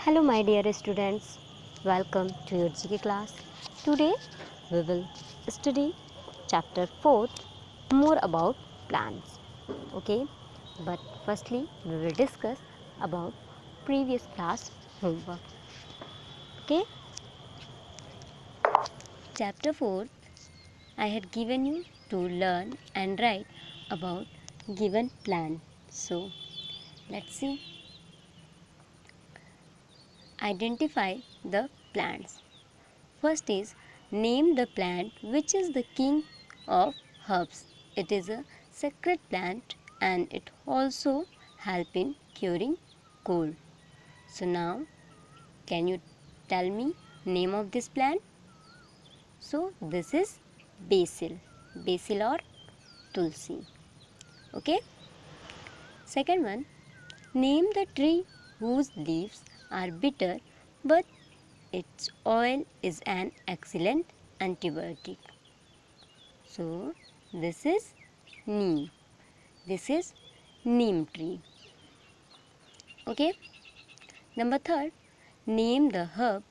Hello my dear students, welcome to your GK class. Today we will study chapter 4 more about plants. Okay, but firstly we will discuss about previous class homework. Okay, chapter 4 I had given you to learn and write about given plant. So let's see. Identify the plants. First is name the plant which is the king of herbs. It is a sacred plant and it also help in curing cold. So now can you tell me name of this plant? So this is basil. Basil or tulsi. Okay. Second one, name the tree whose leaves are bitter but its oil is an excellent antibiotic. So this is neem. This is neem tree. Okay. Number third, name the herb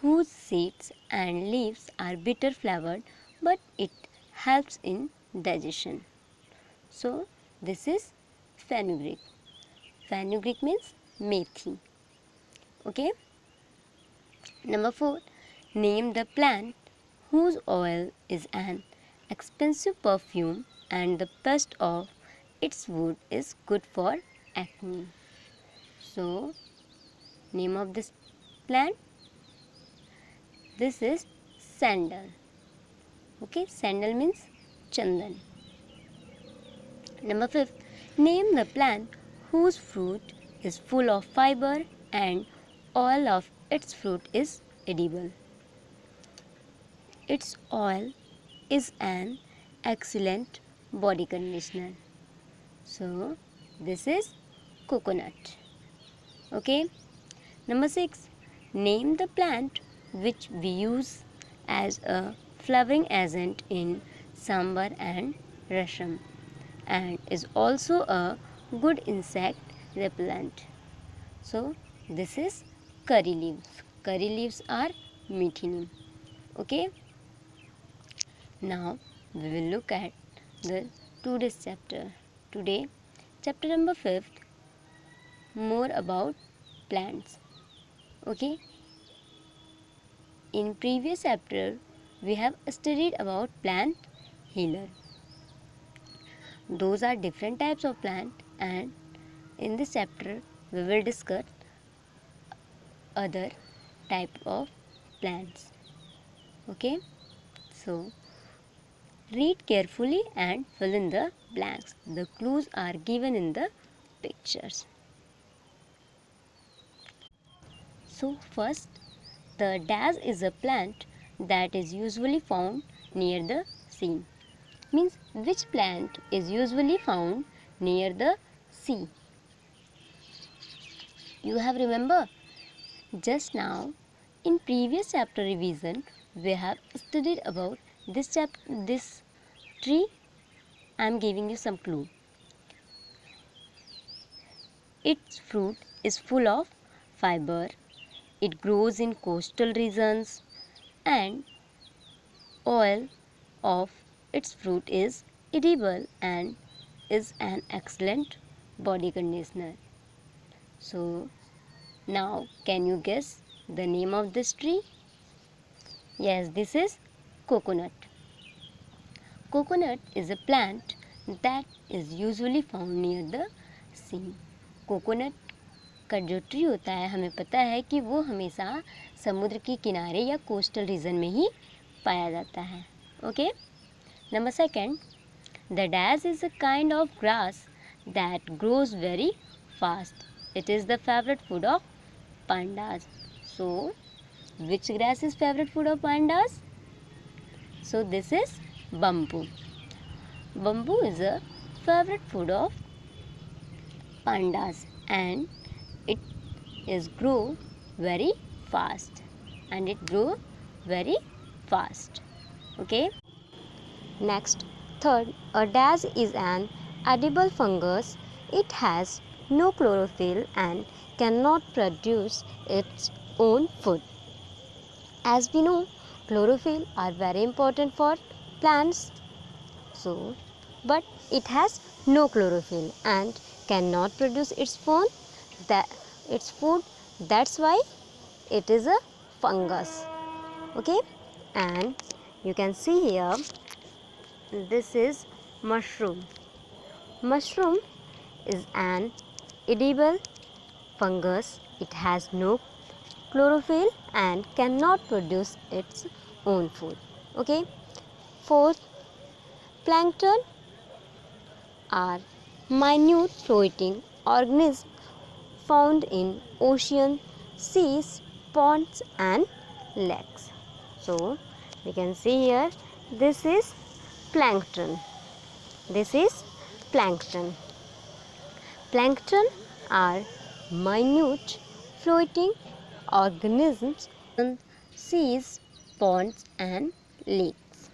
whose seeds and leaves are bitter flavored but it helps in digestion. So this is fenugreek. Fenugreek means methi. Okay. Number 4, name the plant whose oil is an expensive perfume and the pest of its wood is good for acne. So, name of this plant, this is sandal. Okay, sandal means chandan. Number 5, name the plant whose fruit is full of fiber and oil of its fruit is edible. Its oil is an excellent body conditioner. So, this is coconut. Okay. Number 6. Name the plant which we use as a flowering agent in sambar and rasam and is also a good insect repellent. So, this is curry leaves. Curry leaves are methi neem. Okay. Now we will look at the today's chapter. Today, chapter number 5, more about plants. Okay. In previous chapter, we have studied about plant healer. Those are different types of plant, and in this chapter, we will discuss other type of plants. Okay. So, read carefully and fill in the blanks. The clues are given in the pictures. So first, the dash is a plant that is usually found near the sea. Means which plant is usually found near the sea? You have remember just now in previous chapter revision we have studied about this tree. I am giving you some clue. Its fruit is full of fiber. It grows in coastal regions and oil of its fruit is edible and is an excellent body conditioner. So now can you guess the name of this tree? Yes, this is coconut. Coconut is a plant that is usually found near the sea. Coconut का जो tree होता है हमें पता है कि वो हमेशा समुद्र के किनारे या कोस्टल रीजन में ही पाया जाता है. Okay. Number second, the dash is a kind of grass that grows very fast. It is the favourite food of pandas. So which grass is favorite food of pandas? So this is bamboo. Bamboo is a favorite food of pandas and it is grow very fast Okay. Next, third, a dash is an edible fungus. It has no chlorophyll and cannot produce its own food. As we know, chlorophyll are very important for plants. So, but it has no chlorophyll and cannot produce its food. That's why it is a fungus. Okay, and you can see here, this is mushroom. Mushroom is an edible fungus. It has no chlorophyll and cannot produce its own food. Okay. Fourth, plankton are minute floating organisms found in ocean, seas, ponds and lakes. So we can see here, this is plankton. This is plankton. Plankton are minute floating organisms in seas, ponds and lakes.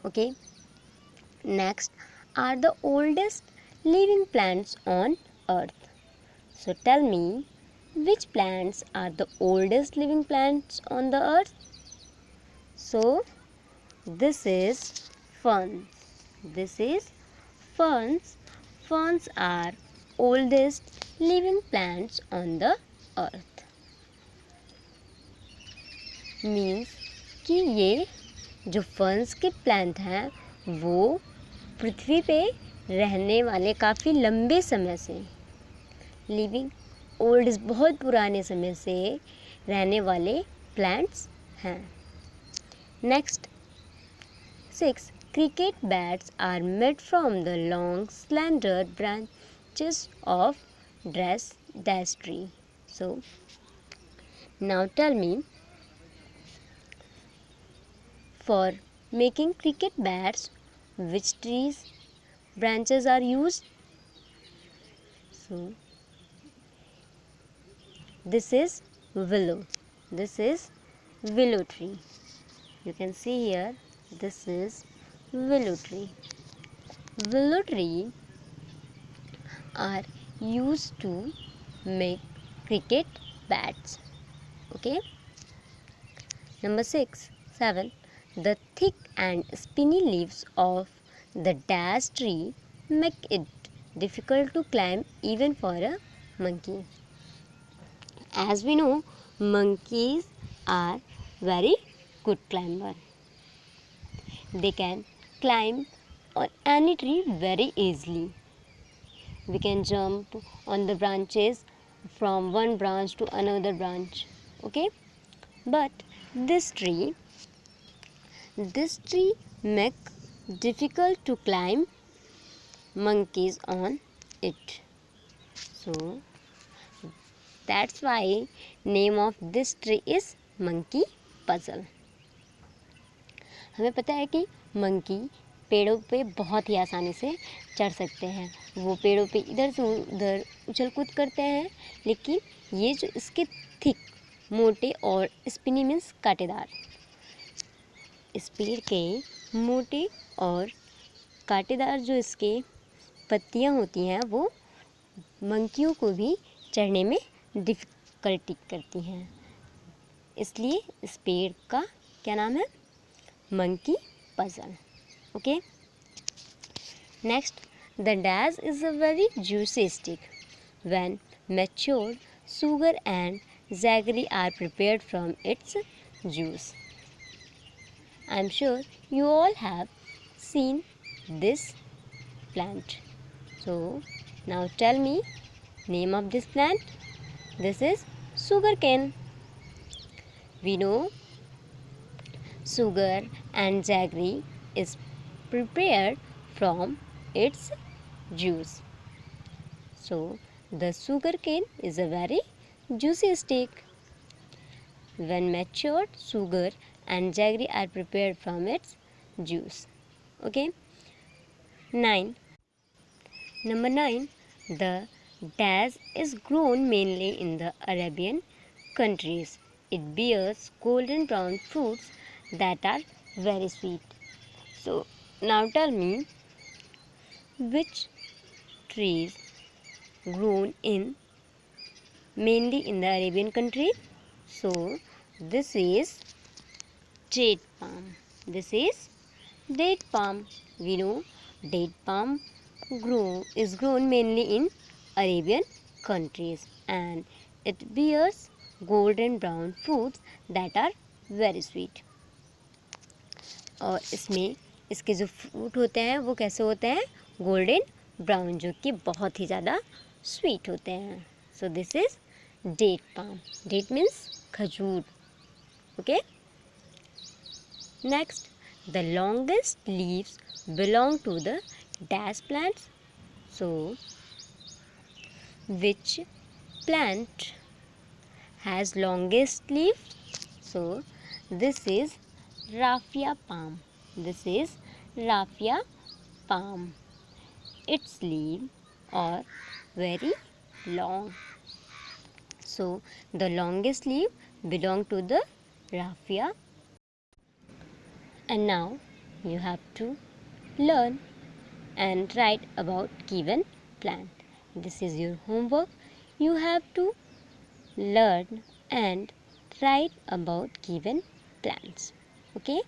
Okay. Next are the oldest living plants on earth. So tell me, which plants are the oldest living plants on the earth? So this is ferns. This is ferns. Ferns are oldest living plants on the earth. Means कि ये जो ferns के plant हैं वो पृथ्वी पे रहने वाले काफ़ी लंबे समय से, लिविंग ओल्ड, बहुत पुराने समय से रहने वाले प्लांट्स हैं. Next 6. Cricket bats are made from the long slender branches of dash tree. So now tell me, for making cricket bats, which trees branches are used? So this is willow. This is willow tree. You can see here, this is willow tree. Willow tree are used to make cricket bats. Okay. Number 7. The thick and spiny leaves of the dash tree make it difficult to climb even for a monkey. As we know, monkeys are very good climber. They can climb on any tree very easily. We can jump on the branches from one branch to another branch. Okay, but this tree make difficult to climb monkeys on it. So that's why name of this tree is monkey puzzle. हमें पता है कि monkey पेड़ों पे बहुत ही आसानी से चढ़ सकते हैं. वो पेड़ों पे इधर से उधर उछल कूद करते हैं, लेकिन ये जो इसके थिक, मोटे और स्पिनी मीन्स कांटेदार, इस पेड़ के मोटे और कांटेदार जो इसके पत्तियां होती हैं वो मंकियों को भी चढ़ने में डिफ़िकल्टी करती हैं. इसलिए इस पेड़ का क्या नाम है? Monkey puzzle. Okay. Next, the dash is a very juicy stick. When matured, sugar and jaggery are prepared from its juice. I am sure you all have seen this plant. So now tell me name of this plant. This is sugarcane. We know sugar and jaggery is prepared from its juice. So the sugarcane is a very juicy stick. When matured, sugar and jaggery are prepared from its juice. Okay. 9. Number 9. The dash is grown mainly in the Arabian countries. It bears golden brown fruits that are very sweet. So now tell me, which trees grown in mainly in the Arabian countries. So this is date palm. This is date palm. We know date palm is grown mainly in Arabian countries, and it bears golden brown fruits that are very sweet. और इसमें इसके जो fruit होते हैं वो कैसे होते हैं, गोल्डन ब्राउन, जो कि बहुत ही ज़्यादा स्वीट होते हैं. So this is date palm. Date means khajoor. Okay. Next, the longest leaves belong to the dash plants. So which plant has longest leaves? So this is raffia palm. This is raffia palm. Its leaves are very long. So the longest leaf belong to the raffia. And now you have to learn and write about given plant. This is your homework. You have to learn and write about given plants. Okay.